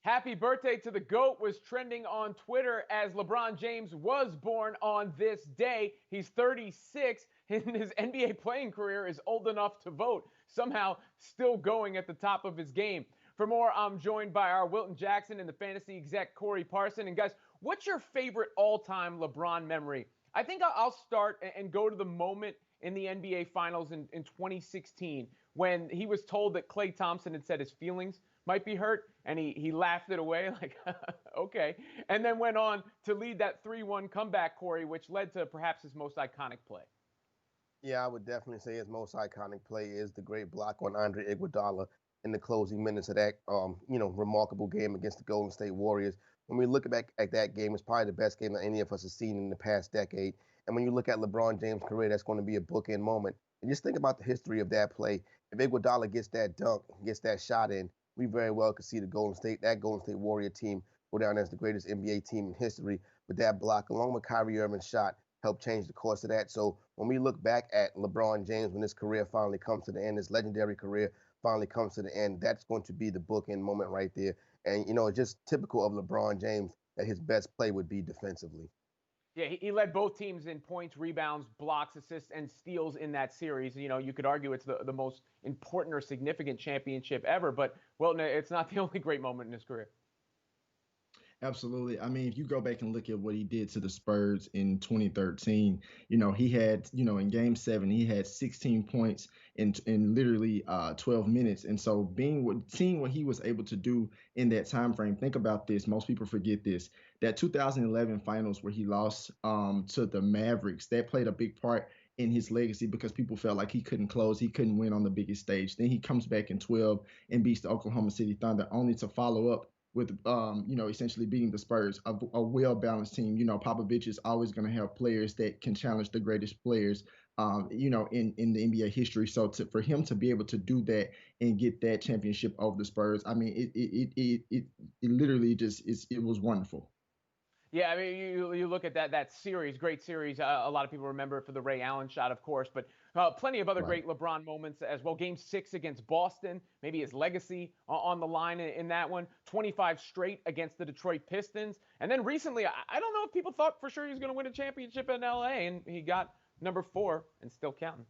Happy birthday to the GOAT was trending on Twitter as LeBron James was born on this day. He's 36 and his NBA playing career is old enough to vote, somehow still going at the top of his game. For more, I'm joined by our Wilton Jackson and the fantasy exec Corey Parson. And guys, what's your favorite all-time LeBron memory? I think I'll start and go to the moment in the NBA Finals in 2016 when he was told that Klay Thompson had said his feelings might be hurt, and he laughed it away like, okay, and then went on to lead that 3-1 comeback, Corey, which led to perhaps his most iconic play. Yeah, I would definitely say his most iconic play is the great block on Andre Iguodala in the closing minutes of that, remarkable game against the Golden State Warriors. When we look back at that game, it's probably the best game that any of us have seen in the past decade. And when you look at LeBron James' career, that's going to be a bookend moment. And just think about the history of that play. If Iguodala gets that dunk, gets that shot in, we very well could see that Golden State Warrior team go down as the greatest NBA team in history with that block, along with Kyrie Irving's shot, helped change the course of that. So when we look back at LeBron James, when his career finally comes to the end, his legendary career finally comes to the end, that's going to be the bookend moment right there. And, it's just typical of LeBron James that his best play would be defensively. Yeah, he led both teams in points, rebounds, blocks, assists, and steals in that series. You could argue it's the most important or significant championship ever, but, well, no, it's not the only great moment in his career. Absolutely. I mean, if you go back and look at what he did to the Spurs in 2013, he had, in game 7, he had 16 points in literally 12 minutes. And so seeing what he was able to do in that time frame, think about this. Most people forget this. That 2011 finals where he lost to the Mavericks, that played a big part in his legacy because people felt like he couldn't close, he couldn't win on the biggest stage. Then he comes back in 12 and beats the Oklahoma City Thunder, only to follow up with essentially beating the Spurs, a well-balanced team. Popovich is always going to have players that can challenge the greatest players, in the NBA history. So for him to be able to do that and get that championship over the Spurs, I mean, it literally it was wonderful. Yeah, I mean, you look at that series, great series. A lot of people remember it for the Ray Allen shot, of course, but plenty of other Right. great LeBron moments as well. Game 6 against Boston, maybe his legacy on the line in that one. 25 straight against the Detroit Pistons, and then recently, I don't know if people thought for sure he was going to win a championship in LA, and he got number 4 and still counting.